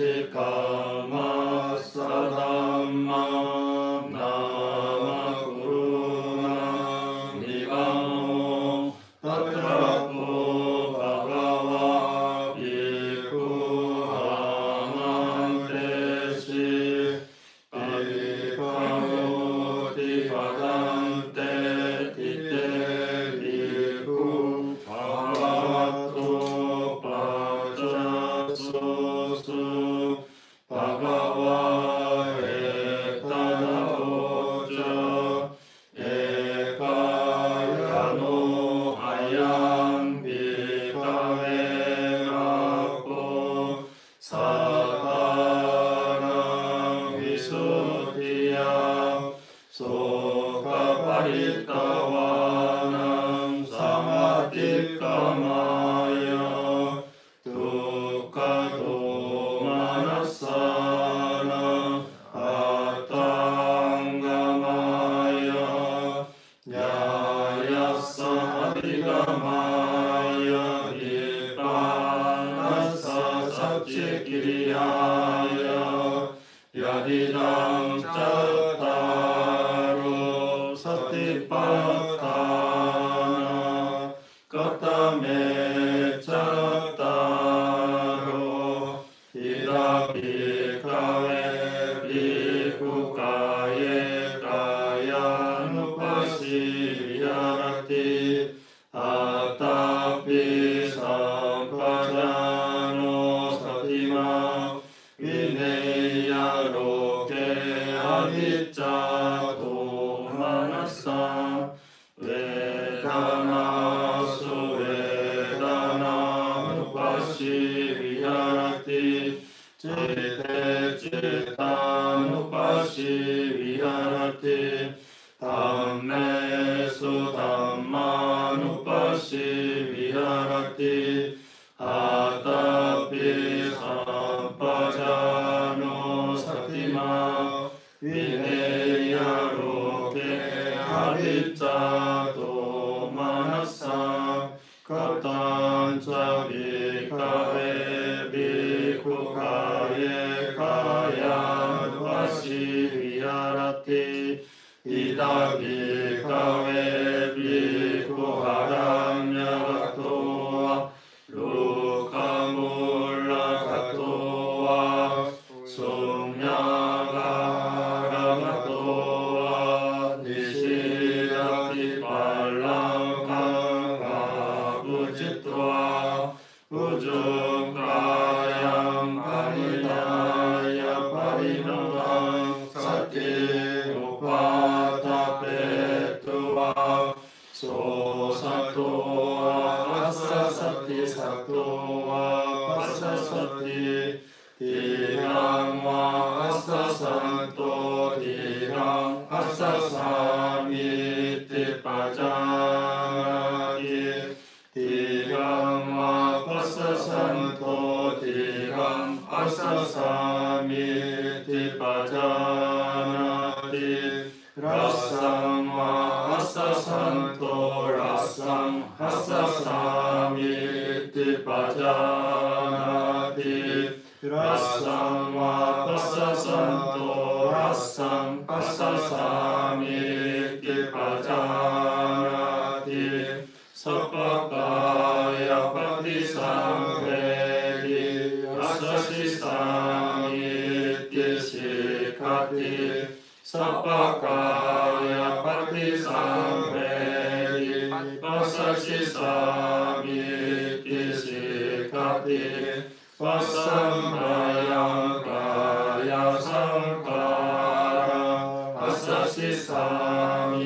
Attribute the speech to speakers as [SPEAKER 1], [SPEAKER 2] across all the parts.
[SPEAKER 1] ティカマッサダンマナマクルナニバモタトラコバガワビクハマンテシピカモティパダンテティテビクハワトパチャソスパガワエタナオチャエカヤノアヤンビカエラコサタナビソティヤソカパリタワナンサマティカマヤトカトマナサナアタンガマヤヤヤサアティガマヤイパナササチキリヤヤヤディダンチャタロサティパタナカタメチャタロヒラビカエビクカエカヤヌパシヤラティアタピサンパジャノサティマヴィネヤロケアビチャトマナサウェダナスウェダナヌパシヴィヤラティチテチタヌパシヴィヤラティタメスタマヌパシヴィヤラティアタピサンパジャノサティマヴィネヤロケアビチャトマナサカタンチャビカエビクカエカヤヌパシヴィヤラティイダビカエビクハランヤガトワルカムラガトワソンヤガラガトワニシラキパランカガブチトワウジュンカヤンパリナヤパリノワンサティウパタペトワソサトワアササティサトワパササティティランワアササントティランアササミティパジャナティティランワパササントティランアササミティパジャナティラッサンワアササントラッサンアササミティパジャナティラッサンワパササントラッサンパササミティパジャナティサパカヤパティサンベリアサシサミティシカティサパカヤパティサンベリパサシサミティシカティパサンバヤンカヤサンカラパサシサミ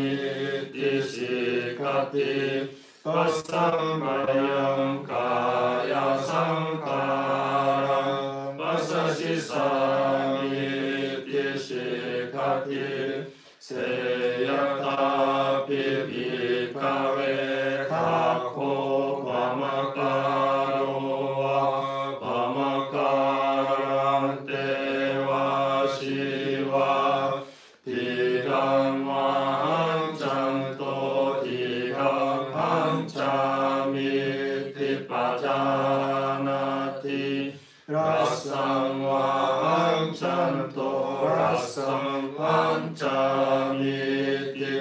[SPEAKER 1] ティシカティパサンバヤンカヤサンカラパサシサミティシカティセヤタピビカエカコパマカロワパマカランテワシワティランワハンチャントティランハンチャミティパジャナティラッサンワ samcanto rasam pancamiti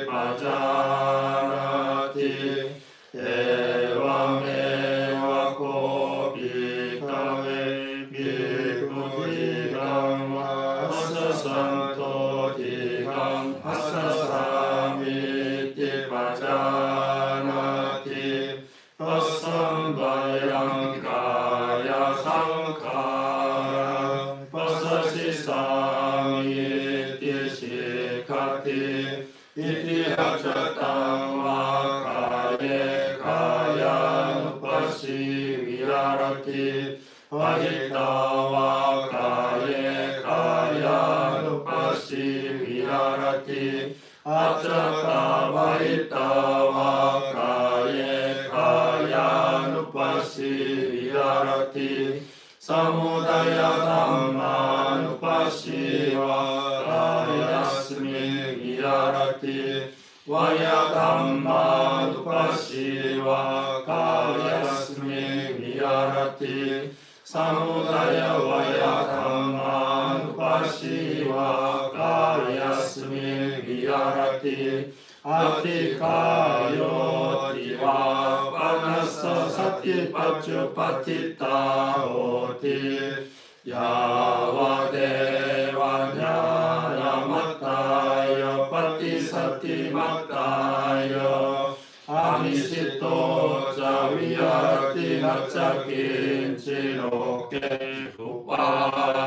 [SPEAKER 1] pajanati evam eva kopi kave bhikkhukikam asasanto tikam asasamiti pajanati pasambayam kaya sankara pasasi samiti sikati iti hajatam vakaye kayanupasi virarati vahita vakaye kayanupasi virarati acata vahita vakaye kayanupasi virarati samudaya dhammanupasi vakayasmi virarati vaya dhammanupasi vakayasmi virarati samudaya vaya dhammanupasi vakayasmi virarati atikayo tiva panasa sati pacupatita oti yava devanya yamataya patisati mataya amisito javiyati nacakinchiloke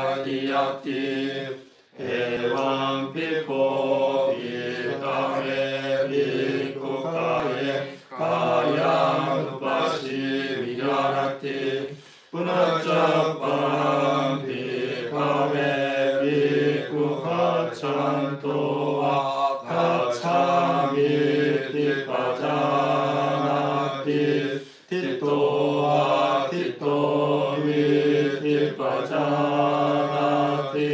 [SPEAKER 1] upadiyati evam piko ikame bhikkhukaya kayanupasi virarati punaca param bhikkhave bhikkhukaccanto vakachamiti pajanati tito viti pajanati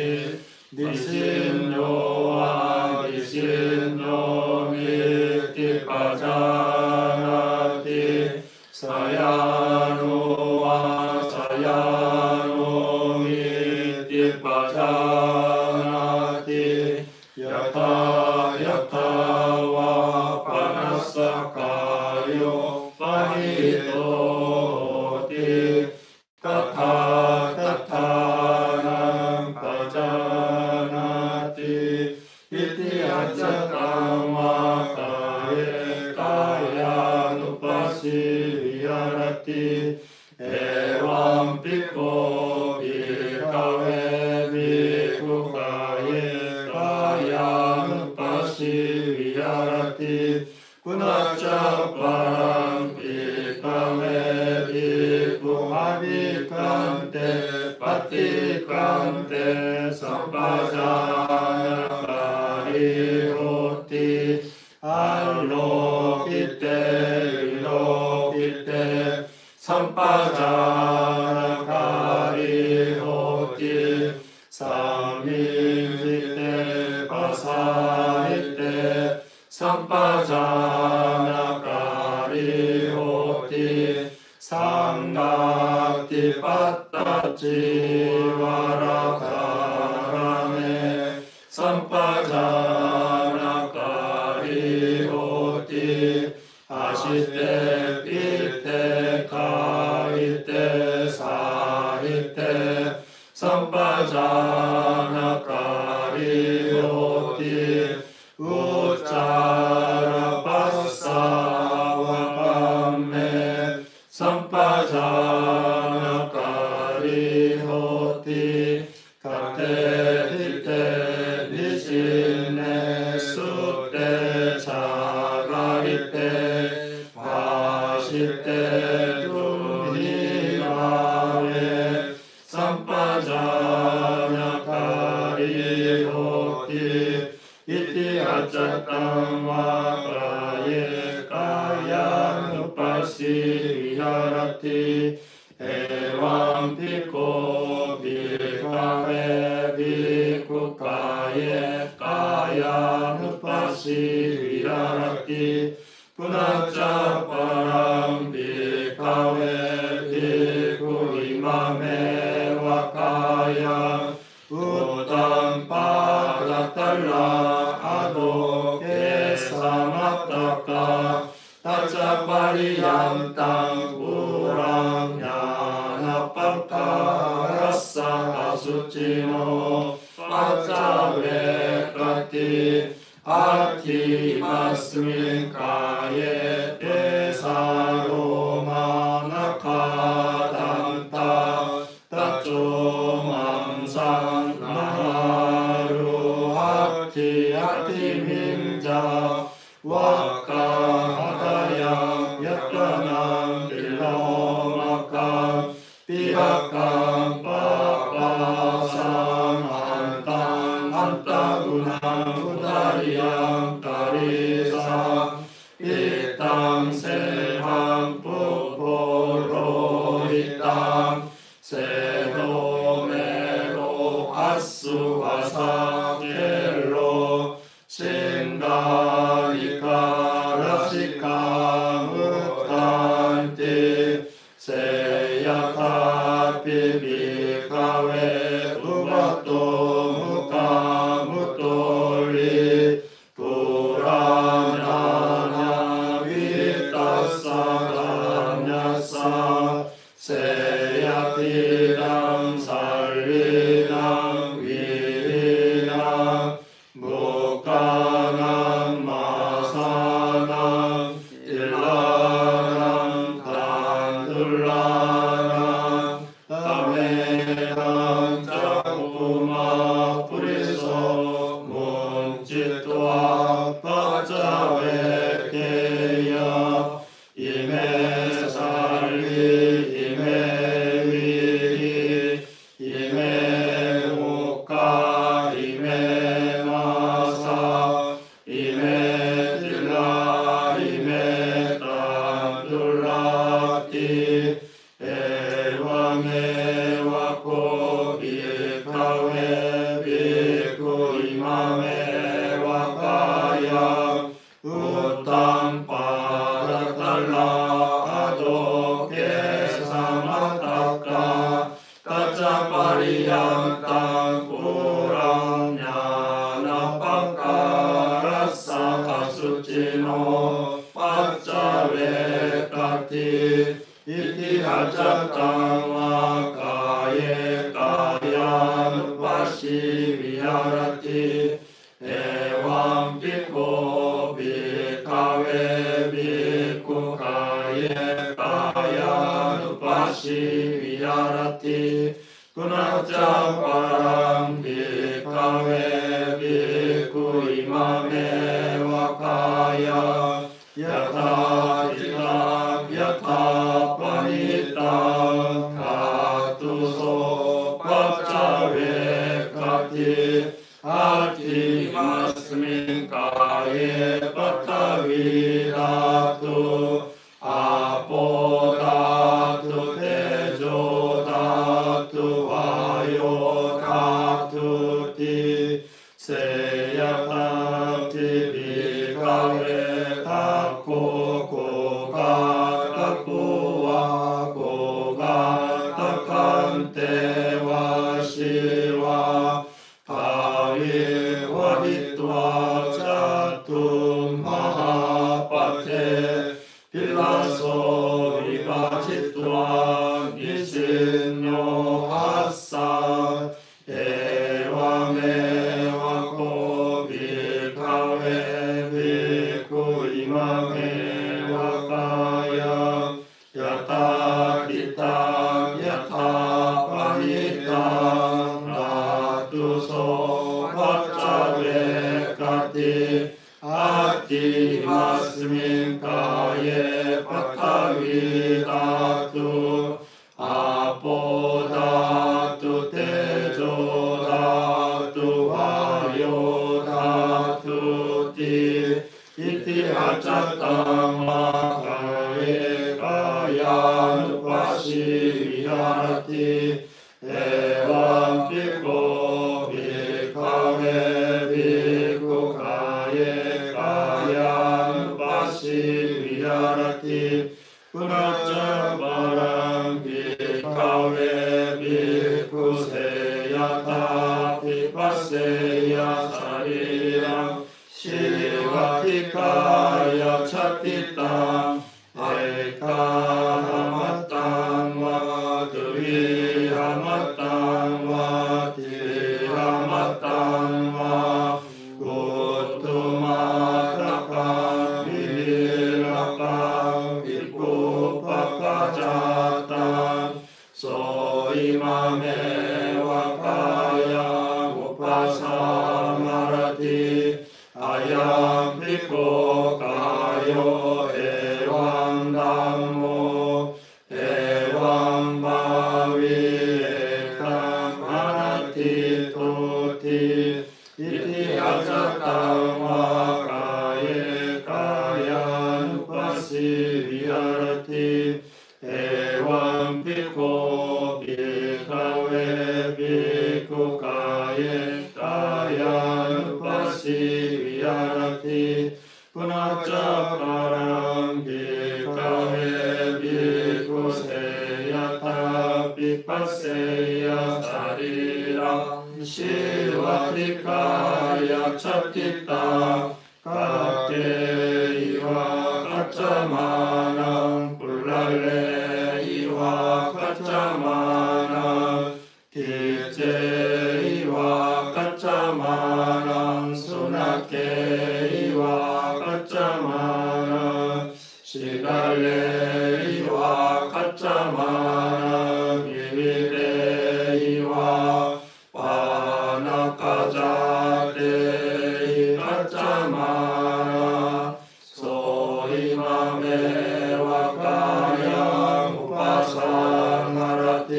[SPEAKER 1] disinyo viti pajanati sayano viti pajanati yata va panasakayo pahitoti tathanam pajanati iti ajatam vakaye kayanupasi virarati evam piko bhikkhave bhikkhukaya kayanupasi virarati punaca param bhikkhave bhikkhukante patikante sampajanakari hoti alokite ilokite sampajanakari hoti samijite pasarite sampajanakari hoti sangati pattaci varakarame sampajanakari hoti ashite pite kaite sahite sampajanakari hoti uccara passavapame sampajanakari hoti katehite nisine sutte chararite vasite duhirave sampajanakari hoti iti ajatam vakaye kayanupasi virarati evam piko bhikkhave bhikkhukaya kayanupasi virarati punaca param bhikkhave bhikkhu imame vakaya utang pagatalla adoke samataka tacapariyantang urang nyana pakarasa asucino pacavekati ati masmin kaye desaro manakadanta taco mamsan naharu ati minja waka adayang yatanang ilomaka pihakang papasan antagunang udariyang karisang itang sehang puporoitang sedomero asu asakelo singgalika rasika mutanti seyata pibikawe ubato muka mutoli puranana vitasaganyasa seyatidang sallinang vihinang bukanang masanang ilanang tandulanang tamerang cakuma puriso muncitwa pacawekeya ime salli ime vihi ime muka ime masa ime tila ime tandulati ewa mewa ko bikawe biku imame wakaya utang paratala adoke samataka kacapariyantang kurang nyana pakarasa asucino pacavekati iti hajatang makaye kayan pasi viharati ewang piko bikawe biku kaye kayan pasi viharati kunaca parang bikawe biku imame wakaya yata citam yata panitam katuso pacavekati ati masmin kaye pataviratu apodatu tejo datu vayo datu ti seyatati bikawe tako koga takuwa koga takante wa shiwa kawi waditwa jatum mahapate pilaso vivacitwa nisinyo hasa ewa mewa ko bikawe biku imame wakaya yata kitang yata panitang ratuso pacavekati ati masmin kaye patavidatu apodatu tejo datu vayo datu ti iti acatang makaye kayan pasi viharati evam piko bikawe biku kaye kayan pasi viharati punaca 피파세야 사리라 시와티카야 차티타 에카하마땅와 드위하마땅와 디하마땅와 고토마타카 비라카 비코파카자타 소이마메와 카야 우파사마라티 아얌 비코카요 에왕담모 에왕바위 에kam하나티 토티 이티아자땅와 가예 가야누파시 위하라티 에왕 비코 비카웨 비코가예 가야누파시 위하라티 punacaparam bhikkhave bhikkhuseya pipaseya sariram shivatikaya chattita kakke iva kacamanam pullale iva kacamanam kicce iva kacamanam sunake iwa kaccamana 시갈레 이와 가짜마나 비비레 이와 와나카자데 가짜마나 소이마메와 가야 우파사나라티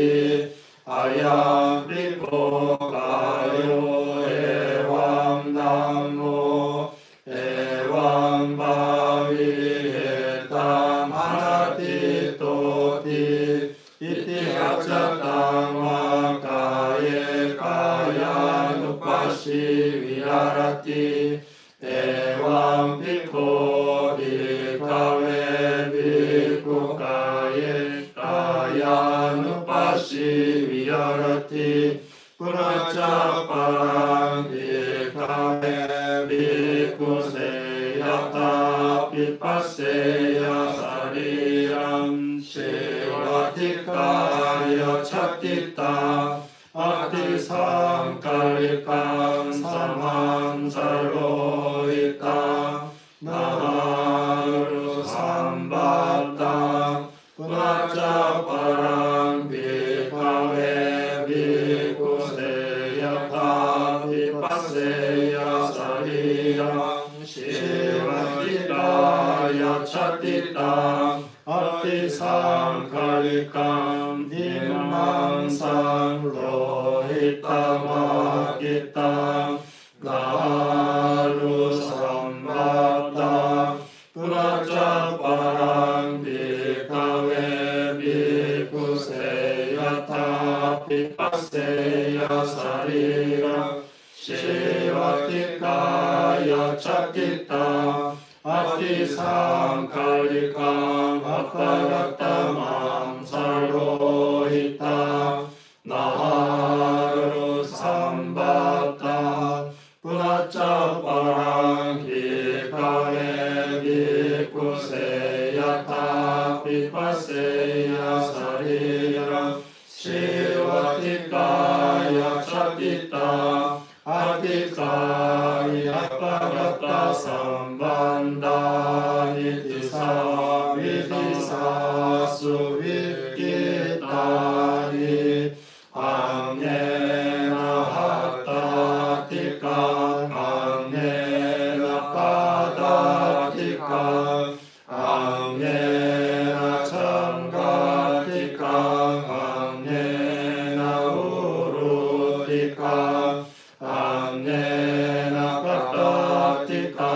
[SPEAKER 1] 아야 비코 가요 에왕남모 에왕바위에tam 하나티 토티 이티아차땅와 가예 가야누파시 위하라티 에왕 비코 비카웨 비코 가예 가야누파시 위하라티 punacaparam bhikkhave bhikkhuseya pipaseya sariram shivatikaya chattita atisamkarikam samhamsarohita naharu sambhatam punacaparam bhikkhave pipaseya sariram shivatikaya chattita atisamkarikam dimmansam rohitamagita garu sambhata punacaparam bhikkhave bhikkhuseya pipaseya sariram shivatikaya chattita atisamkarikam aparatamam sarohita naharu sambhata punacaparam bhikkhave bhikkhuseya pipaseya sariram shivatikaya chattita atikaya parata sambandha nitisa vidisa suvikitani amnena hatatika amnena padatika amnena changatika amnena urutika amnena padatika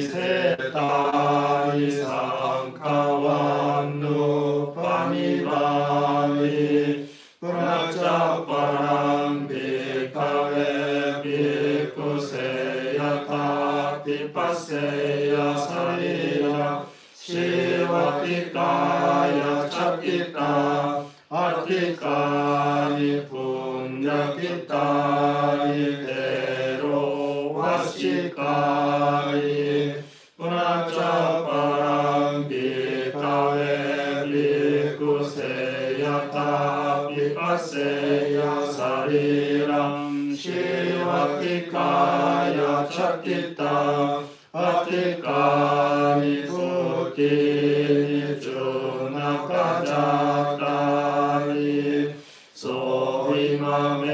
[SPEAKER 1] 세타이 상카완누 파미바미 브라자파랑 비카웨 비쿠세야타 비파세야 사리라 시와티카야 차티카 아티카니 분야티카니 데로와시카니 브라자파랑 비카웨 비쿠세야타 비파세야 사리랑 시와티카야 차티타 아티카니 푸티니 주나카자카니 소이마메와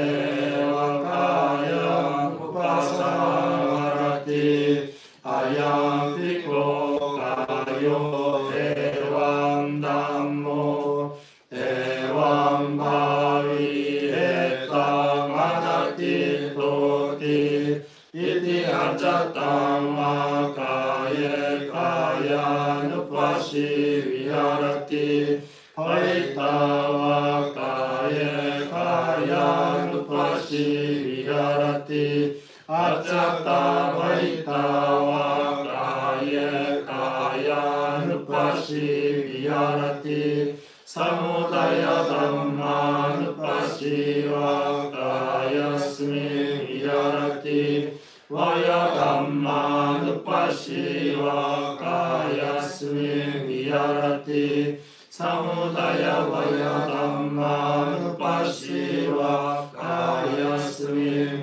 [SPEAKER 1] 가야 우파사라티 아양 피코 가요 대왕담모 대왕바위 해땅아다티 도티 이티 아자땅마 가예 가야 누파시 위하라티 파이타와 가예 가야 누파시 위하라티 아짜따 파이타와 가예 가야 누파시 위하라티 사무다야 담마 누파시와 가야스미 위하라티 와야 담마 누파시와 가야스미 위하라티 사무다야 와야 담마 누파시와 가야스미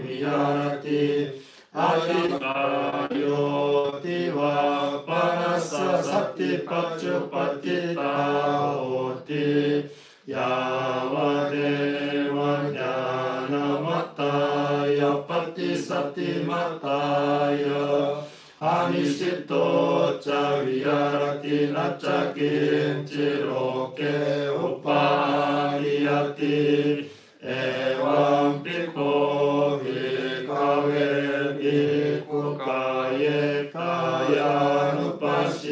[SPEAKER 1] 위하라티 아티카요티와 파나사 사티 빡주빠티타오티 야와데와냐나마타야 빠티사티마타야 아니시토 짜위야라티 나짜긴지로케 오파리야티 에왕피코 비카웨 비쿠카예 가야누파시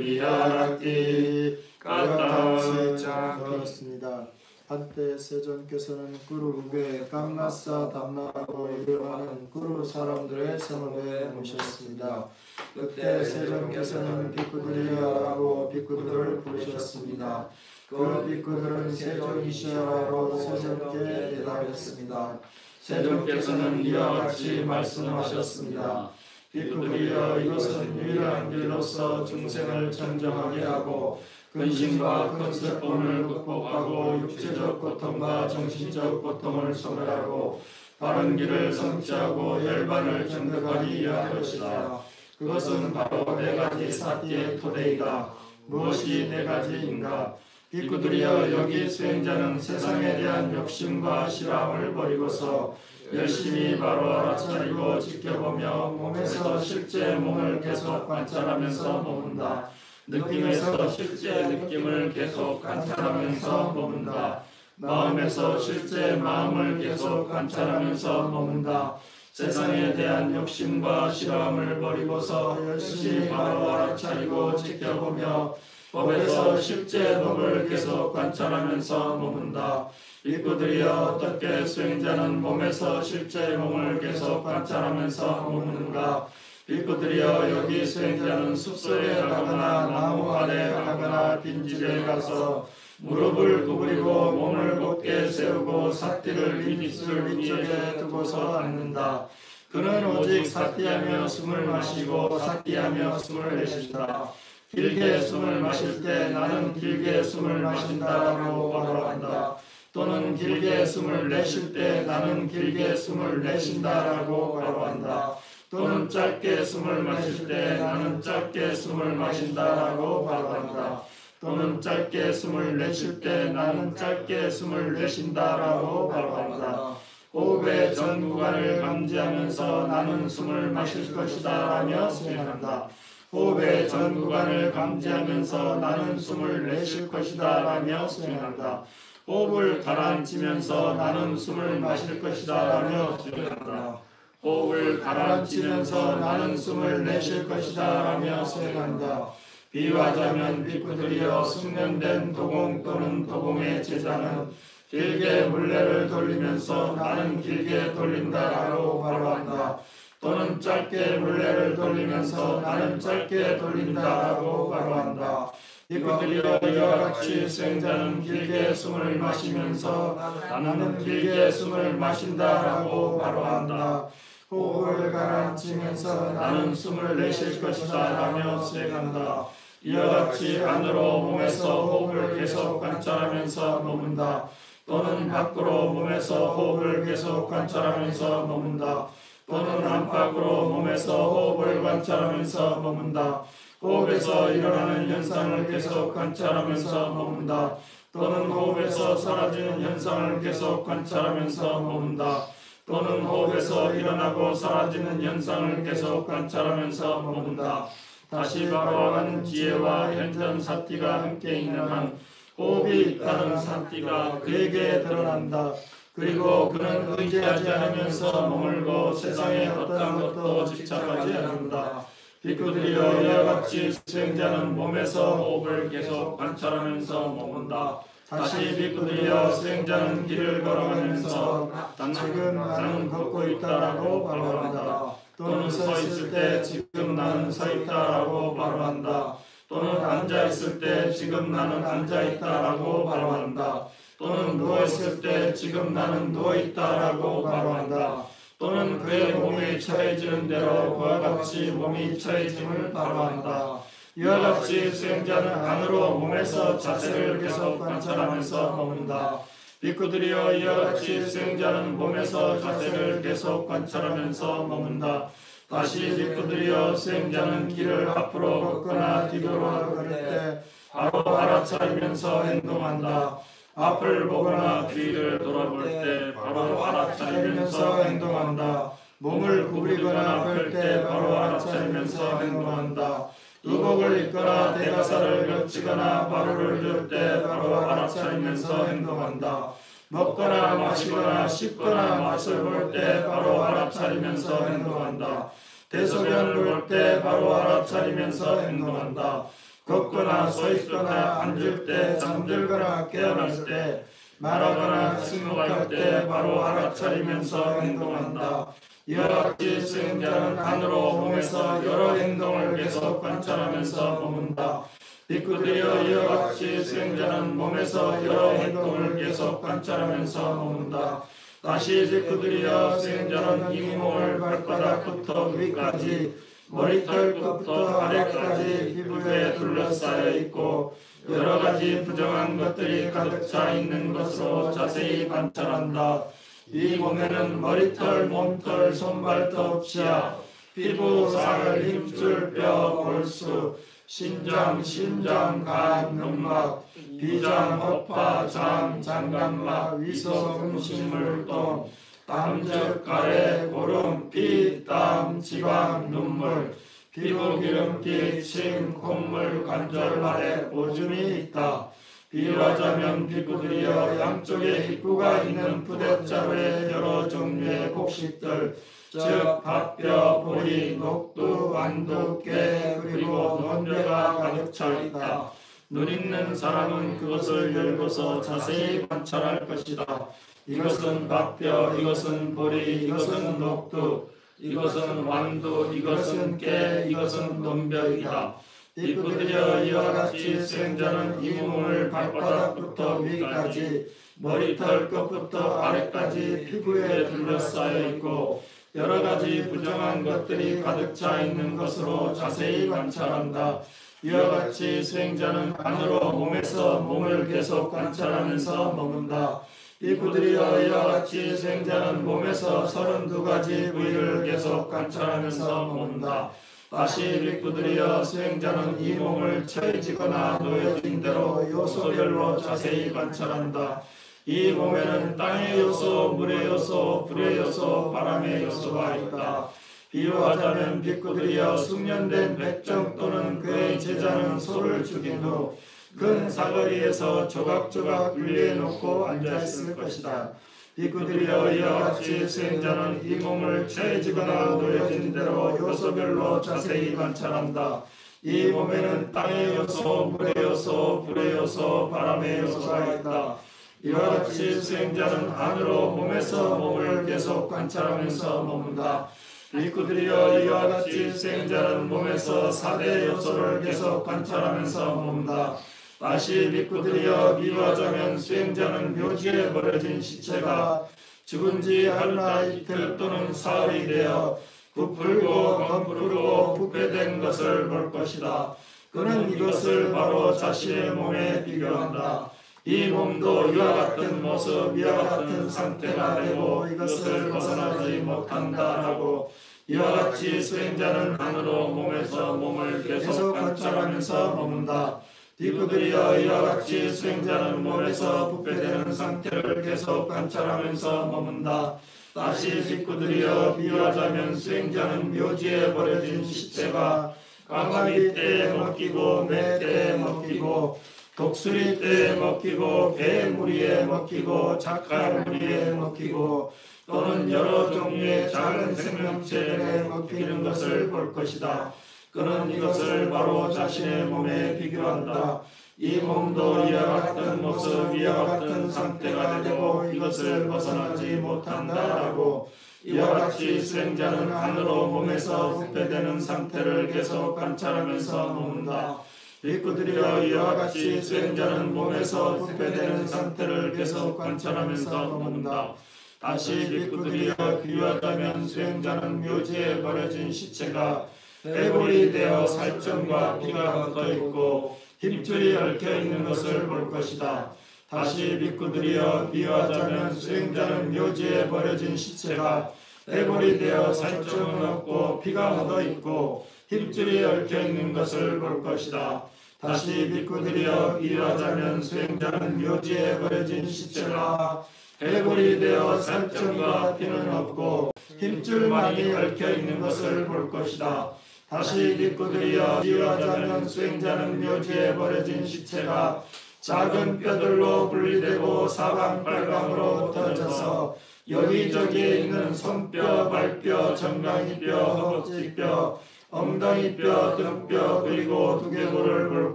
[SPEAKER 1] 위야라티 까타시자
[SPEAKER 2] 되었습니다. 한때 세존께서는 구루 후에 깜나사 담나라고 이름하는 구루 사람들의 성읍에 모셨습니다. 그때 세존께서는 비쿠들이야라고 비쿠들을 부르셨습니다. 그 비쿠들은 세존이시야라고 세존께 대답했습니다. 세존께서는 이와 같이 말씀하셨습니다. 비쿠들이여, 이것은 유일한 길로서 중생을 청정하게 하고 근심과 큰 슬픔을 극복하고 육체적 고통과 정신적 고통을 소멸하고 바른 길을 성취하고 혈반을 정득하기 위한 것이다. 그것은 바로 네 가지 사티의 토대이다. 무엇이 네 가지인가? 비쿠들이여, 여기 수행자는 세상에 대한 욕심과 실함을 버리고서 열심히 바로 알아차리고 지켜보며 몸에서 실제 몸을 계속 관찰하면서 머문다. 느낌에서 실제 느낌을 계속 관찰하면서 머문다. 마음에서 실제 마음을 계속 관찰하면서 머문다. 세상에 대한 욕심과 실함을 버리고서 열심히 바로 알아차리고 지켜보며 법에서 실제 법을 계속 관찰하면서 머문다. 비쿠들이여, 어떻게 수행자는 몸에서 실제 몸을 계속 관찰하면서 머무는가? 비쿠들이여, 여기 수행자는 숲속에 가거나 나무 아래 가거나 빈집에 가서 무릎을 구부리고 몸을 곧게 세우고 사티를 윗입술 위쪽에 두고서 앉는다. 그는 오직 사티하며 숨을 마시고 사티하며 숨을 내쉰다. 길게 숨을 마실 때 나는 길게 숨을 마신다라고 말한다. 또는 길게 숨을 내쉴 때 나는 길게 숨을 내쉰다라고 말한다. 또는 짧게 숨을 마실 때 나는 짧게 숨을 마신다라고 말한다. 또는 짧게 숨을 내쉴 때 나는 짧게 숨을 내쉰다라고 말한다. 호흡의 전 구간을 감지하면서 나는 숨을 마실 것이다 라며 수행한다. 호흡의 전 구간을 감지하면서 나는 숨을 내쉴 것이다 라며 수행한다. 호흡을 가라앉히면서 나는 숨을 마실 것이다 라며 수행한다.
[SPEAKER 1] 호흡을 가라앉히면서 나는 숨을 내쉴 것이다 라며 수행한다. 비유하자면 빗구들이여 숙련된 도공 또는 도공의 제자는 길게 물레를 돌리면서 나는 길게 돌린다라고 말한다. 또는 짧게 물레를 돌리면서 나는 짧게 돌린다라고 말한다. 빗구들이여 이와 같이 수행자는 길게 숨을 마시면서 나는 길게 숨을 마신다라고 말한다. 호흡을 가라앉히면서 나는 숨을 내쉴 것이다 라며 수행한다. 이와 같이 안으로 몸에서 호흡을 계속 관찰하면서 머문다. 또는 밖으로 몸에서 호흡을 계속 관찰하면서 머문다. 또는 안팎으로 몸에서 호흡을 관찰하면서 머문다. 호흡에서 일어나는 현상을 계속 관찰하면서 머문다. 또는 호흡에서 사라지는 현상을 계속 관찰하면서 머문다. 또는 호흡에서 일어나고 사라지는 현상을 계속 관찰하면서 머문다. 다시 바로와가는 지혜와 현전 사티가 함께 있는 한 호흡이 있다는 사티가 그에게 드러난다. 그리고 그는 의지하지 않으면서 머물고 세상의 어떠한 것도 집착하지 않는다. 빗구들이여 이와 같이 수행자는 몸에서 호흡을 계속 관찰하면서 머문다. 다시 빗구들이여 수행자는 길을 걸어가면서 지금 나는 걷고 있다라고 말한다. 또는 서 있을 때 지금 나는 서 있다라고 말한다. 또는 앉아 있을 때 지금 나는 앉아 있다라고 말한다. 또는 누워 있을 때 지금 나는 누워 있다라고 말한다. 또는 그의 몸이 처해지는 대로 그와 같이 몸이 처해짐을 말한다. 이와 같이 수행자는 안으로 몸에서 자세를 계속 관찰하면서 머문다. 빗구들이여 이와 같이 수행자는 몸에서 자세를 계속 관찰하면서 머문다. 다시 빗구들이여 수행자는 길을 앞으로 걷거나 뒤돌아 걸을 때 바로 알아차리면서 행동한다. 앞을 보거나 뒤를 돌아볼 때 바로 알아차리면서 행동한다. 몸을 구부리거나 펼 때 바로 알아차리면서 행동한다. 의복을 입거나 대가사를 겹치거나 바로를 들 때 바로 알아차리면서 행동한다. 먹거나 마시거나 씹거나 맛을 볼 때 바로 알아차리면서 행동한다. 대소변을 볼 때 바로 알아차리면서 행동한다. 걷거나 서 있거나 앉을 때 잠들거나 깨어날 때 말하거나 침묵할 때 바로 알아차리면서 행동한다. 이와 같이 수행자는 안으로 몸에서 여러 행동을 계속 관찰하면서 머문다. 빗구들이여 이와 같이 수행자는 몸에서 여러 행동을 계속 관찰하면서 머문다. 다시 빗구들이여 수행자는 이 몸을 발바닥부터 위까지 머리털 끝부터 아래까지 피부에 둘러싸여 있고 여러 가지 부정한 것들이 가득 차 있는 것으로 자세히 관찰한다. 이 몸에는 머리털, 몸털, 손발톱, 치아, 피부, 살, 힘줄, 뼈, 골수, 신장, 심장, 간, 근막, 비장, 허파, 장, 장간막, 위속, 음식물, 똥, 땀즙, 가래, 고름, 피, 땀, 지방, 눈물, 피부 기름기, 침, 콧물, 관절 아래 오줌이 있다. 비유하자면 빗구들이여 양쪽에 입구가 있는 부대자루의 여러 종류의 곡식들, 즉 밥뼈, 보리, 녹두, 완두, 깨, 그리고 논뼈가 가득 차 있다. 눈 있는 사람은 그것을 열고서 자세히 관찰할 것이다. 이것은 밥뼈, 이것은 보리, 이것은 녹두, 이것은 완두, 이것은 깨, 이것은 논뼈이다. 빗구들이여 이와 같이 수행자는 이 몸을 발바닥부터 위까지 머리털 끝부터 아래까지 피부에 둘러싸여 있고 여러 가지 부정한 것들이 가득 차 있는 것으로 자세히 관찰한다. 이와 같이 수행자는 안으로 몸에서 몸을 계속 관찰하면서 머문다. 빗구들이여 이와 같이 수행자는 몸에서 32가지 부위를 계속 관찰하면서 머문다. 다시 빗구들이여 수행자는 이 몸을 처해지거나 놓여진 대로 요소별로 자세히 관찰한다. 이 몸에는 땅의 요소, 물의 요소, 불의 요소, 바람의 요소가 있다. 비유하자면 빗구들이여 숙련된 백정 또는 그의 제자는 소를 죽인 후 큰 사거리에서 조각조각 분리해 놓고 앉아있을 것이다. 비구들이여 이와 같이 수행자는 이 몸을 채지거나 놓여진 대로 요소별로 자세히 관찰한다. 이 몸에는 땅의 요소, 물의 요소, 불의 요소, 바람의 요소가 있다. 이와 같이 수행자는 안으로 몸에서 몸을 계속 관찰하면서 머문다. 비구들이여 이와 같이 수행자는 몸에서 4대 요소를 계속 관찰하면서 머문다. 다시 비구들이여 비유하자면 수행자는 묘지에 버려진 시체가 죽은 지 하루나 이틀 또는 사흘이 되어 부풀고 검부르고 부패된 것을 볼 것이다. 그는 이것을 바로 자신의 몸에 비교한다. 이 몸도 이와 같은 모습, 이와 같은 상태가 되고 이것을 벗어나지 못한다라고. 이와 같이 수행자는 안으로 몸에서 몸을 계속 관찰하면서 머문다. 비구들이여 이와 같이 수행자는 몸에서 부패되는 상태를 계속 관찰하면서 머문다. 다시 비구들이여 비유하자면 수행자는 묘지에 버려진 시체가 광합이 때에 먹히고 매 때에 먹히고 독수리 때에 먹히고 개무리에 먹히고 작갈무리에 먹히고 또는 여러 종류의 작은 생명체에 먹히는 것을 볼 것이다. 그는 이것을 바로 자신의 몸에 비교한다. 이 몸도 이와 같은 모습, 이와 같은 상태가 되고 이것을 벗어나지 못한다라고. 이와 같이 수행자는 안으로 몸에서 부패되는 상태를 계속 관찰하면서 머문다. 비구들이여 이와 같이 수행자는 몸에서 부패되는 상태를 계속 관찰하면서 머문다. 다시 비구들이여 비유하자면 수행자는 묘지에 버려진 시체가 해골이 되어 살점과 피가 묻어있고 힘줄이 얽혀있는 것을 볼 것이다. 다시 비구들이여 비유하자면 수행자는 묘지에 버려진 시체가 해골이 되어 살점은 없고 피가 묻어있고 힘줄이 얽혀있는 것을 볼 것이다. 다시 비구들이여 비유하자면 수행자는 묘지에 버려진 시체가 해골이 되어 살점과 피는 없고 힘줄만이 얽혀있는 것을 볼 것이다. 다시 비구들이여 비유하자면 수행자는 묘지에 버려진 시체가 작은 뼈들로 분리되고 사방팔방으로 흩어져서 여기저기에 있는 손뼈, 발뼈, 정강이뼈, 허벅지뼈, 엉덩이뼈, 등뼈 그리고 두개골을 볼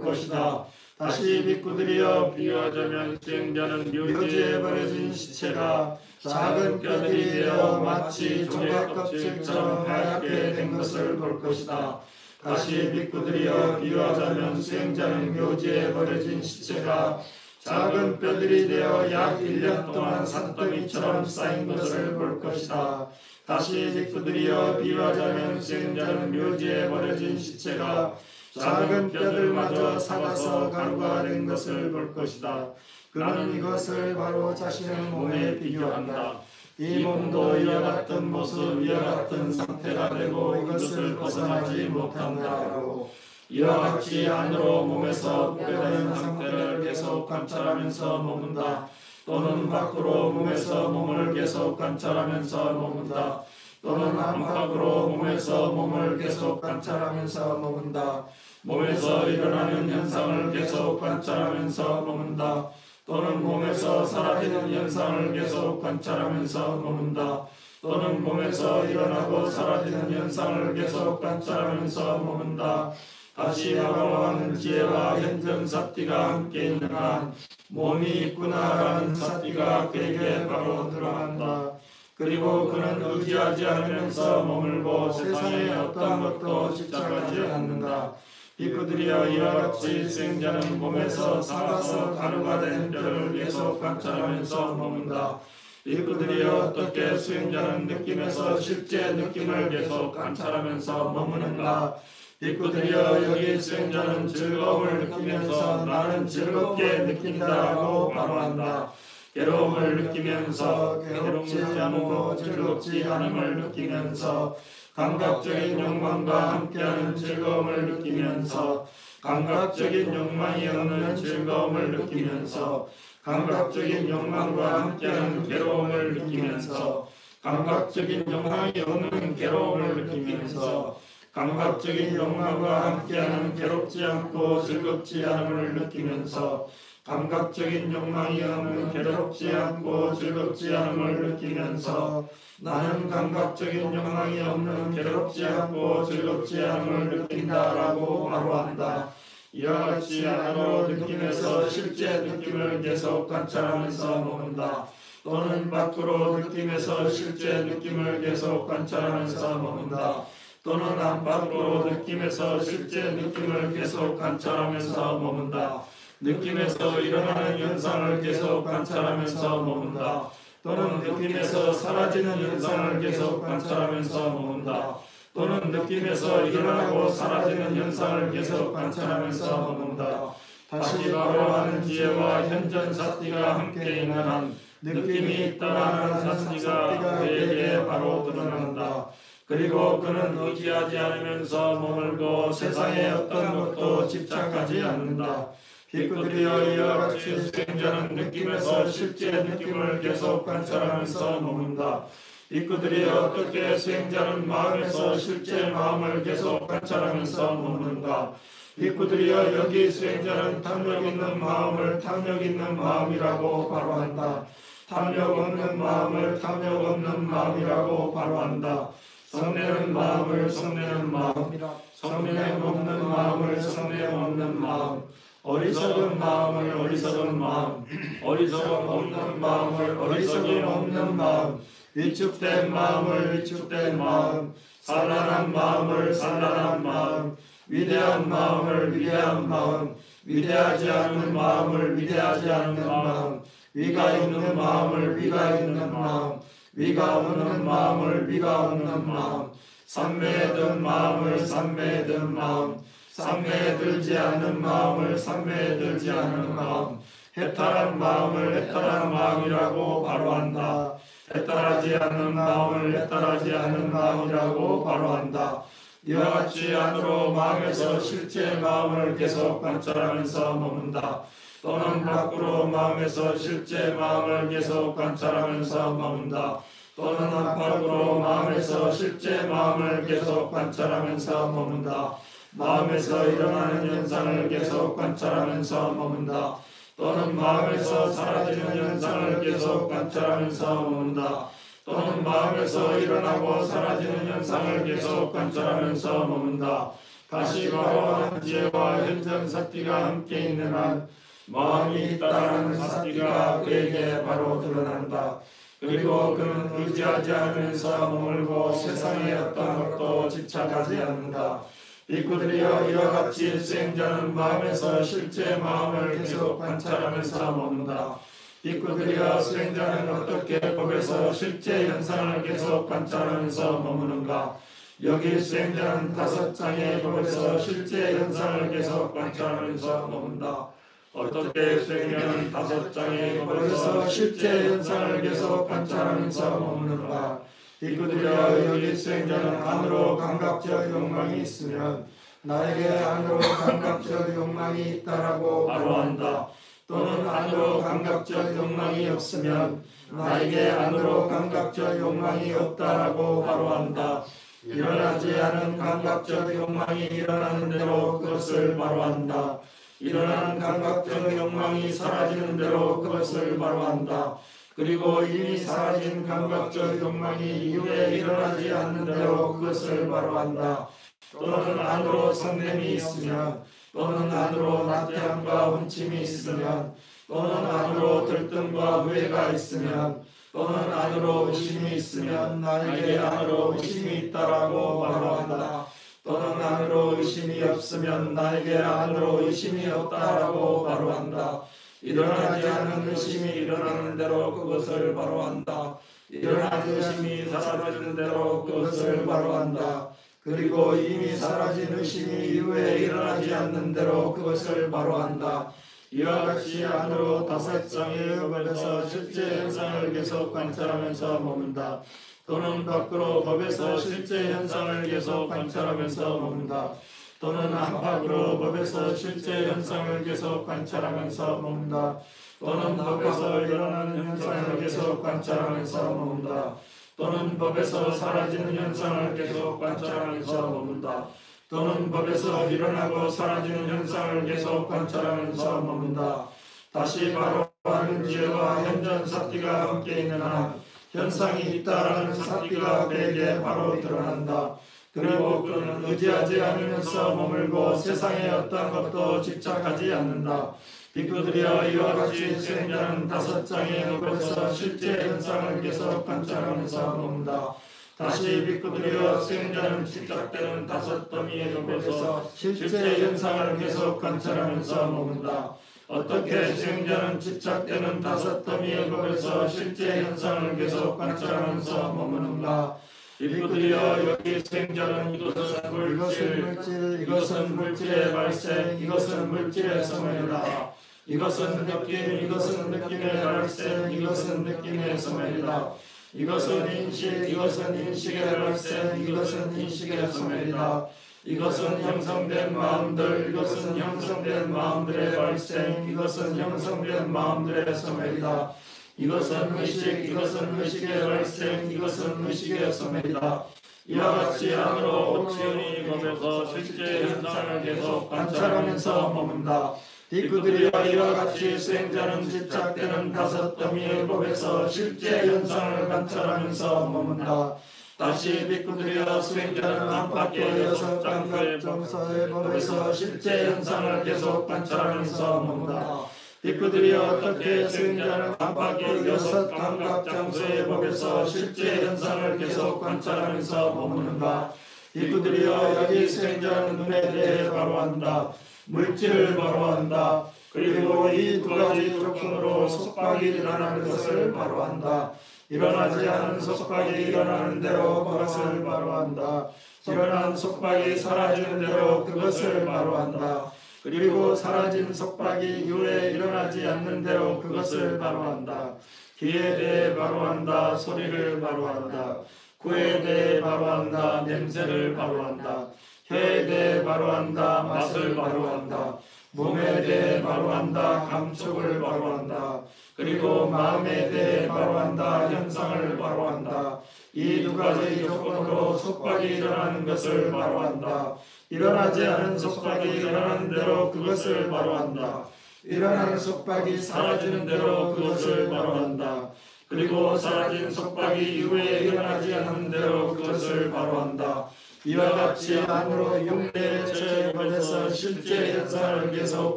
[SPEAKER 1] 것이다. 다시 비구들이여 비유하자면 수행자는 묘지에 버려진 시체가 작은 뼈들이 되어 마치 조개 껍질처럼 하얗게 된 것을 볼 것이다. 다시 비구들이여 비유하자면 수행자는 묘지에 버려진 시체가 작은 뼈들이 되어 약 1년 동안 산더미처럼 쌓인 것을 볼 것이다. 다시 비구들이여 비유하자면 수행자는 묘지에 버려진 시체가 작은 뼈들마저 삭아서 가루가 된 것을 볼 것이다. 그는 이것을 바로 자신의 몸에 비교한다. 이 몸도 이와 같은 모습, 이와 같은 상태가 되고 이것을 벗어나지 못한다고. 이와 같이 안으로 몸에서 부패되는 상태를 계속 관찰하면서 머문다. 또는 밖으로 몸에서 몸을 계속 관찰하면서 머문다. 또는 안팎으로 몸에서 몸을 계속 관찰하면서 머문다. 몸에서 일어나는 현상을 계속 관찰하면서 머문다. 또는 몸에서 사라지는 현상을 계속 관찰하면서 머문다. 또는 몸에서 일어나고 사라지는 현상을 계속 관찰하면서 머문다. 다시 아바로하는 지혜와 현전사띠가 함께 있는 한 몸이 있구나라는 사띠가 그에게 바로 들어간다. 그리고 그는 의지하지 않으면서 머물고 세상의 어떤 것도 집착하지 않는다. 비구들이여 이와 같이 수행자는 몸에서 삭아서 가루가 된 뼈를 계속 관찰하면서 머문다. 비구들이여 어떻게 수행자는 느낌에서 실제 느낌을 계속 관찰하면서 머무는가. 비구들이여 여기 수행자는 즐거움을 느끼면서 나는 즐겁게 느낀다고 말한다. 괴로움을 느끼면서 괴롭지 않고 즐겁지 않음을 느끼면서 감각적인 욕망과 함께하는 즐거움을 느끼면서 감각적인 욕망이 없는 즐거움을 느끼면서 감각적인 욕망과 함께하는 괴로움을 느끼면서 감각적인 욕망이 없는 괴로움을 느끼면서 감각적인 욕망과 함께하는 괴롭지 않고 즐겁지 않음을 느끼면서 감각적인 욕망이 없는 괴롭지 않고 즐겁지 않음을 느끼면서 나는 감각적인 욕망이 없는 괴롭지 않고 즐겁지 않음을 느낀다라고 바로 한다. 이와 같이 안으로 느낌에서 실제 느낌을 계속 관찰하면서 머문다. 또는 밖으로 느낌에서 실제 느낌을 계속 관찰하면서 머문다. 또는 안팎으로 느낌에서 실제 느낌을 계속 관찰하면서 머문다. 느낌에서 일어나는 현상을 계속 관찰하면서 머문다. 또는 느낌에서 사라지는 현상을 계속 관찰하면서 머문다. 또는 느낌에서 일어나고 사라지는 현상을 계속 관찰하면서 머문다. 다시 바로하는 지혜와 현전사띠가 함께 있는 한 느낌이 있다라는 사띠가 그에게 바로 드러난다. 그리고 그는 의지하지 않으면서 머물고 세상의 어떤 것도 집착하지 않는다. 비구들이여 이와 같이 수행자는 느낌에서 실제 느낌을 계속 관찰하면서 머문다. 비구들이 어떻게 수행자는 마음에서 실제 마음을 계속 관찰하면서 머무는가? 비구들이여 여기 수행자는 탐욕 있는 마음을 탐욕 있는 마음이라고 바로 한다. 탐욕 없는 마음을 탐욕 없는 마음이라고 바로 한다. 성내는 마음을 성내는 마음, 성내는 없는 마음을 성내는 없는 마음, 어리석은 마음을 어리석은 마음, 어리석음 없는 마음을 어리석음 없는 마음, 위축된 마음을 위축된 마음, 산란한 마음을 산란한 마음, 위대한 마음을 위대한 마음, 위대하지 않는 마음을 위대하지 않는 마음, 위가 있는 마음을 위가 있는 마음, 위가 없는 마음을 위가 없는 마음, 삼매에 든 마음을 삼매에 든 마음, 삼매에 들지 않는 마음을 삼매에 들지 않는 마음, 해탈한 마음을 해탈한 마음이라고 바로 한다. 해탈하지 않는 마음을 해탈하지 않는 마음이라고 바로 한다. 이와 같이 안으로 마음에서 실제 마음을 계속 관찰하면서 머문다. 또는 밖으로 마음에서 실제 마음을 계속 관찰하면서 머문다. 또는 안팎으로 마음에서 실제 마음을 계속 관찰하면서 머문다. 마음에서 일어나는 현상을 계속 관찰하면서 머문다. 또는 마음에서 사라지는 현상을 계속 관찰하면서 머문다. 또는 마음에서 일어나고 사라지는 현상을 계속 관찰하면서 머문다. 다시 바로하는 지혜와 현전사띠가 함께 있는 한 마음이 있다라는 사띠가 그에게 바로 드러난다. 그리고 그는 의지하지 않으면서 머물고 세상의 어떤 것도 집착하지 않는다. 비구들이여 이와 같이 수행자는 마음에서 실제 마음을 계속 관찰하면서 머문다. 비구들이여 수행자는 어떻게 법에서 실제 현상을 계속 관찰하면서 머무는가? 여기 수행자는 5장의 법에서 실제 현상을 계속 관찰하면서 머문다. 어떻게 수행자는 5장의 법에서 실제 현상을 계속 관찰하면서 머무는가? 비구들이여 여기 수행자는 안으로 감각적 욕망이 있으면 나에게 안으로 감각적 욕망이 있다라고 바로 한다. 또는 안으로 감각적 욕망이 없으면 나에게 안으로 감각적 욕망이 없다라고 바로 한다. 일어나지 않은 감각적 욕망이 일어나는 대로 그것을 바로 한다. 일어나는 감각적 욕망이 사라지는 대로 그것을 바로 한다. 그리고 이미 사라진 감각적 욕망이 이후에 일어나지 않는 대로 그것을 바로 한다. 또는 안으로 성냄이 있으면, 또는 안으로 나태함과 혼침이 있으면, 또는 안으로 들뜸과 후회가 있으면, 또는 안으로 의심이 있으면 나에게 안으로 의심이 있다라고 바로 한다. 또는 안으로 의심이 없으면 나에게 안으로 의심이 없다라고 바로 한다. 일어나지 않은 의심이 일어나는 대로 그것을 바로 한다. 일어난 의심이 사라지는 대로 그것을 바로 한다. 그리고 이미 사라진 의심이 이후에 일어나지 않는 대로 그것을 바로 한다. 이와 같이 안으로 5장의 법에서 실제 현상을 계속 관찰하면서 머문다. 또는 밖으로 법에서 실제 현상을 계속 관찰하면서 머문다. 또는 안팎으로 법에서 실제 현상을 계속 관찰하면서 머문다. 또는 법에서 일어나는 현상을 계속 관찰하면서 머문다. 또는 법에서 사라지는 현상을 계속 관찰하면서 머문다. 또는 법에서 일어나고 사라지는 현상을 계속 관찰하면서 머문다. 다시 바로 하는 지혜와 현전 사띠가 함께 있는 한 현상이 있다라는 사띠가 그에게 바로 드러난다. 그리고 그는 의지하지 않으면서 머물고 세상의 어떤 것도 집착하지 않는다. 빅그들이여 이와 같이 수행자는 5장의 नुभ에서 실제 현상을 계속 관찰하면서 머문다. 다시 빅그들이여 수행자는 집착되는 5 더미의 नुभ에서 실제 현상을 계속 관찰하면서 머문다. 어떻게 수행자는 집착되는 5 더미의 नुभ에서 실제 현상을 계속 관찰하면서 머무는가? 빅그들이여 여기 수행자는 이것은 물질, 이것은 물질의 발생, 이것은 물질의 소멸이다. 이것은 느낌, 이것은 느낌의 발생, 이것은 느낌의 소멸이다. 이것은 인식, 이것은 인식의 발생, 이것은 인식의 소멸이다. 이것은 형성된 마음들, 이것은 형성된 마음들의 발생, 이것은 형성된 마음들의 소멸이다. 이것은 의식, 이것은 의식의 발생, 이것은 의식의 소멸이다. 이와 같이 안으로 옥시온이 몸에서 실제 현상을 계속 관찰하면서 머문다. 빅그들이여 이와 같이 수행자는 집착되는 5 더미의 법에서 실제 현상을 관찰하면서 머문다. 다시 빅그들이여 수행자는 안팎의 6 감각 정서의 법에서 실제 현상을 계속 관찰하면서 머문다. 빅그들이여 어떻게 수행자는 안팎의 6 감각 장소의 법에서 실제 현상을 계속 관찰하면서 머무는가? 빅그들이여 여기 수행자는 눈에 대해 바로한다. 물질을 바로한다. 그리고 이 2가지 조건으로 속박이 일어나는 것을 바로한다. 일어나지 않은 속박이 일어나는 대로 그것을 바로한다. 일어난 속박이 사라지는 대로 그것을 바로한다. 그리고 사라진 속박이 이후에 일어나지 않는 대로 그것을 바로한다. 귀에 대해 바로한다. 소리를 바로한다. 코에 대해 바로한다. 냄새를 바로한다. 혀에 대해 바로한다. 맛을 바로한다. 몸에 대해 바로한다. 감촉을 바로한다. 그리고 마음에 대해 바로한다. 현상을 바로한다. 이 2가지 조건으로 속박이 일어나는 것을 바로한다. 일어나지 않은 속박이 일어나는 대로 그것을 바로한다. 일어나는 속박이 사라지는 대로 그것을 바로한다. 그리고 사라진 속박이 이후에 일어나지 않는 대로 그것을 바로한다. 이와 같이 안으로 육내의 체험에서 실제 현상을 계속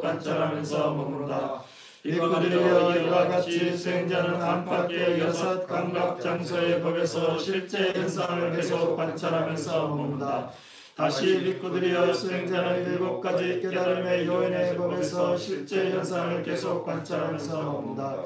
[SPEAKER 1] 관찰하면서 머문다. 빅그들이여 이와 같이 수행자는 안팎의 6 감각 장소의 법에서 실제 현상을 계속 관찰하면서 머문다. 다시 빅그들이여 수행자는 7가지 깨달음의 요인의 법에서 실제 현상을 계속 관찰하면서 머문다.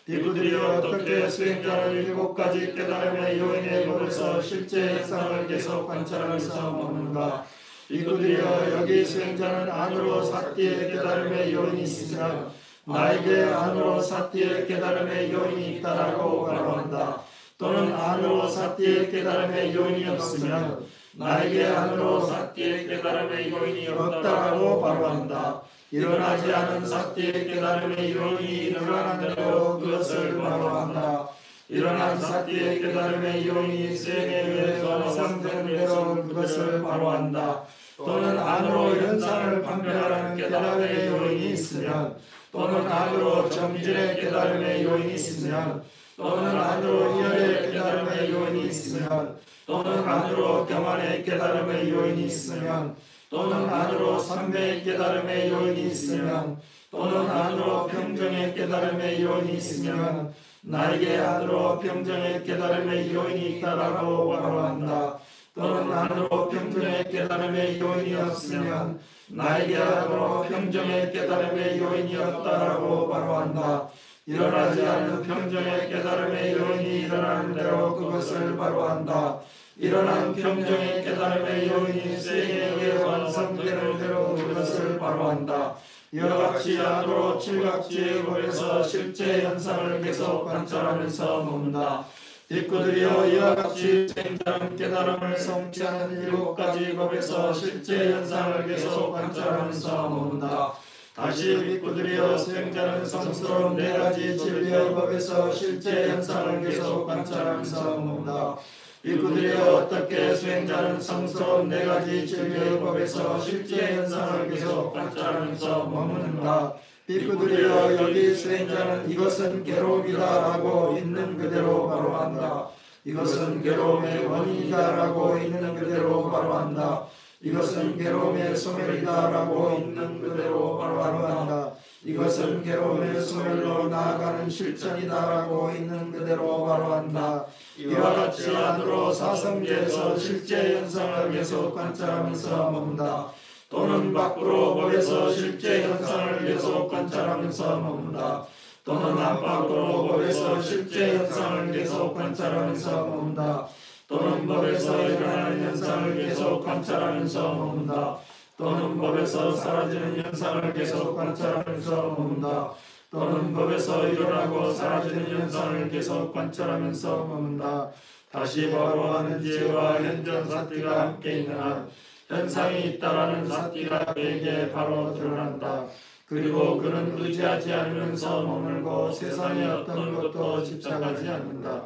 [SPEAKER 1] 빅그들이여 어떻게 수행자는 7가지 깨달음의 요인의 법에서 실제 현상을 계속 관찰하면서 머무는가? 빅그들이여 여기 수행자는 안으로 사띠의 깨달음의 요인이 있으면 나에게 안으로 사띠의 깨달음의 요인이 있다라고 바로한다. 또는 안으로 사띠의 깨달음의 요인이 없으면 나에게 안으로 사띠의 깨달음의 요인이 없다라고 바로한다. 일어나지 않은 사띠의 깨달음의 요인이 일어나는 대로 그것을 바로한다. 일어난 사띠의 깨달음의 요인이 수행에 의해 완성되는 대로 그것을 바로한다. 또는 안으로 현상을 판별하는 깨달음의 요인이 있으면, 또는 안으로 정진의 깨달음의 요인이 있으면, 또는 안으로 이열의 깨달음의 요인이 있으면, 또는 안으로 경안의 깨달음의 요인이 있으면, 또는 안으로 삼매의 깨달음의 요인이 있으면, 또는 안으로 평정의 깨달음의 요인이 있으면 나에게 안으로 평정의 깨달음의 요인이 있다라고 바로한다. 또는 안으로 평정의 깨달음의 요인이 없으면 나에게 안으로 평정의 깨달음의 요인이 없다라고 바로한다. 일어나지 않는 평정의 깨달음의 요인이 일어나는 대로 그것을 바로한다. 일어난 평정의 깨달음의 요인이 수행에 의해 완성되는 대로 그것을 바로한다. 이와 같이 안으로 칠각지의 법에서 실제 현상을 계속 관찰하면서 머문다. 빅그들이여 이와 같이 수행자는 깨달음을 성취하는 7가지 법에서 실제 현상을 계속 관찰하면서 머문다. 다시 빅그들이여 수행자는 성스러운 4가지 진리의 법에서 실제 현상을 계속 관찰하면서 머문다. 빅그들이여 어떻게 수행자는 성스러운 4가지 진리의 법에서 실제 현상을 계속 관찰하면서 머무는가?
[SPEAKER 2] 삐꾸들이여 여기 수행자는 이것은 괴로움이다라고 있는 그대로 바로 한다. 이것은 괴로움의 원인이다라고 있는 그대로 바로 한다. 이것은 괴로움의 소멸이다라고 있는 그대로 바로 한다. 이것은 괴로움의 소멸로 나아가는 실천이다라고 있는 그대로 바로 한다. 이와 같이 안으로 사성계에서 실제 현상을 계속 관찰하면서 머문다. 또는 밖으로 법에서 실제 현상을 계속 관찰하면서 머문다. 또는 안팎으로 법에서 실제 현상을 계속 관찰하면서 머문다. 또는 법에서 일어나는 현상을 계속 관찰하면서 머문다. 또는 법에서 사라지는 현상을 계속 관찰하면서 머문다. 또는 법에서 일어나고 사라지는 현상을 계속 관찰하면서 머문다. 다시 바로 하는 지혜와 현전 사티가 함께 있는 한 현상이 있다라는 사티가 그에게 바로 드러난다. 그리고 그는 의지하지 않으면서 머물고 세상의 어떤 것도 집착하지 않는다.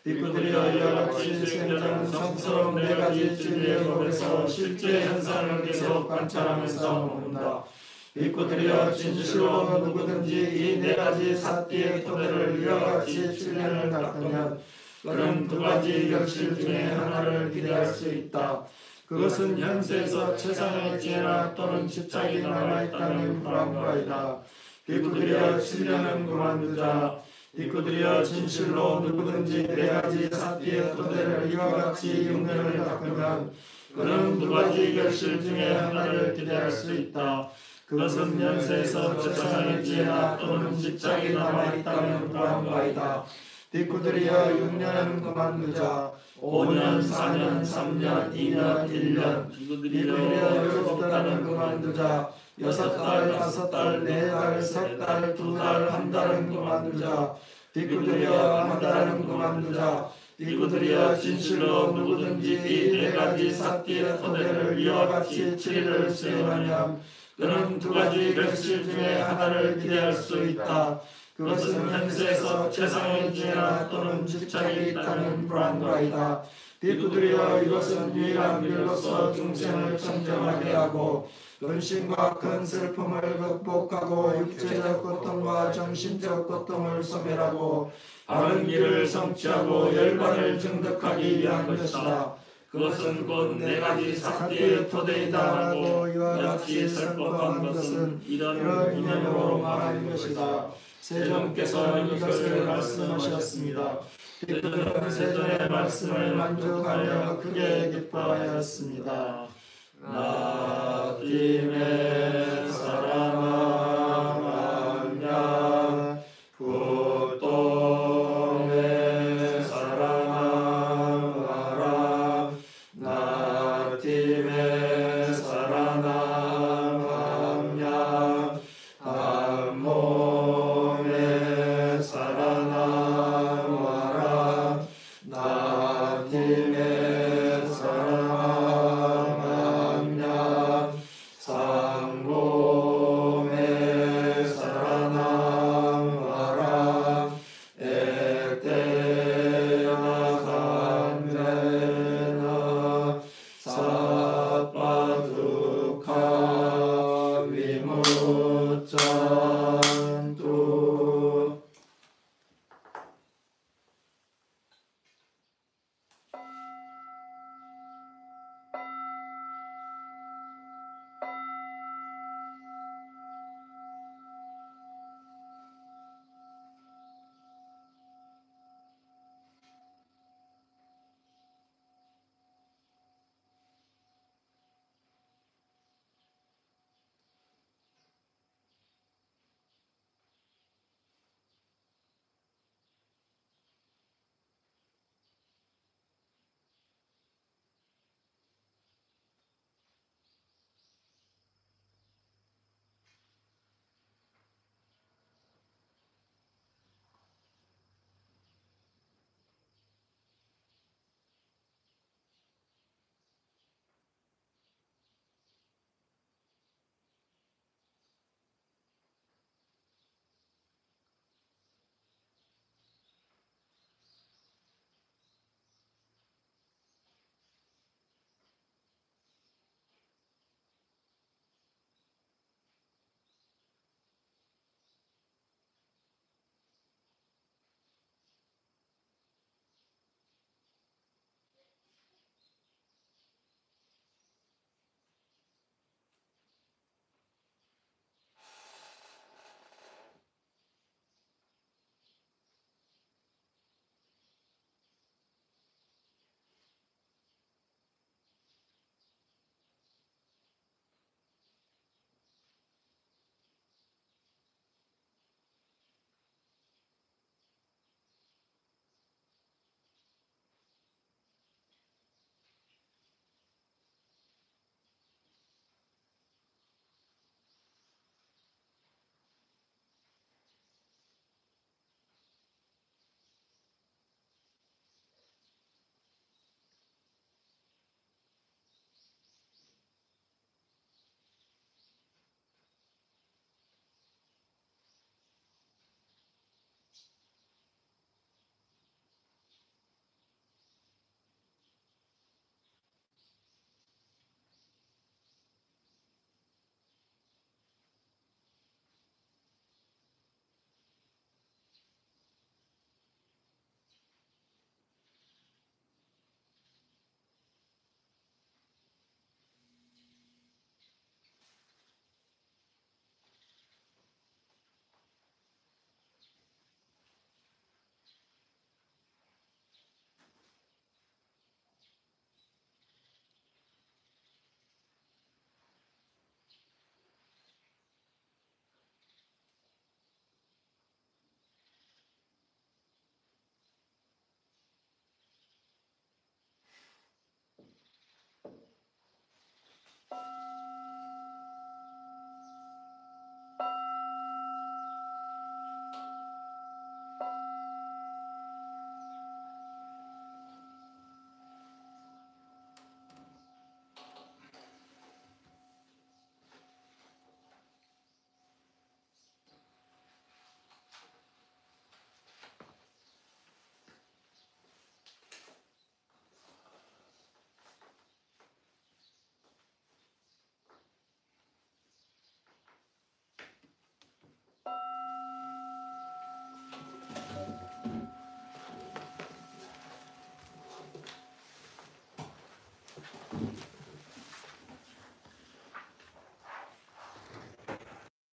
[SPEAKER 2] 빅구들이여 이와 같이 수행자는 성스러운 네 가지 진리의 법에서 실제 현상을 계속 관찰하면서 머문다. 빅구들이여 진실로 누구든지 이 네 가지 사띠의 토대를 이와 같이 7년을 닦으면 그는 두 가지 결실 중에 하나를 기대할 수 있다. 그것은 현세에서 최상의 지혜나 또는 집착이 남아있다는 불안과이다. 빅구들이여 7년은 그만두자. 빅구들이여 진실로 누구든지 네 가지 사띠의 토대를 이와 같이 6년을 닦으면 그는 두 가지 결실 중에 하나를 기대할 수 있다. 그것은 현세에서 최상의 지혜나 또는 집착이 남아있다는 불안과이다. 빅구들이여 6년은 그만두자. 5년, 4년, 3년, 2년, 1년 빅구들이여 여섯달은 그만두자. 6달, 5달, 4달, 3달, 2달, 1달은 그만두자. 빅구들이여 1달은 그만두자. 빅구들이여 진실로 누구든지 이 네 가지 사띠의 토대를 이와 같이 7일을 수행하면 그는 두 가지 결실 중에 하나를 기대할 수 있다. 그것은 현세에서 최상의 지혜나 또는 집착이 있다는 불안과이다. 빅구들이여 이것은 유일한 길로서 중생을 청정하게 하고 근심과 큰 슬픔을 극복하고 육체적 고통과 정신적 고통을 소멸하고 바른 길을 성취하고 열반을 증득하기 위한 것이다. 그것은 곧 네 가지 사띠의 토대이다라고 이와 같이 설법한 것은 이런 이념으로 말하는 것이다. 세존께서는 이것을 말씀하셨습니다. 빅구들은 세존의 말씀을 만족하며 크게 기뻐하였습니다. 나팀의 사랑아 만냐 부동의 사랑아 마라 나팀의 사랑아 만냐 한몸의 사랑아 마라 나팀의 사랑아 상고의 사랑하라 에테나 간메나 사파두카 위무짠투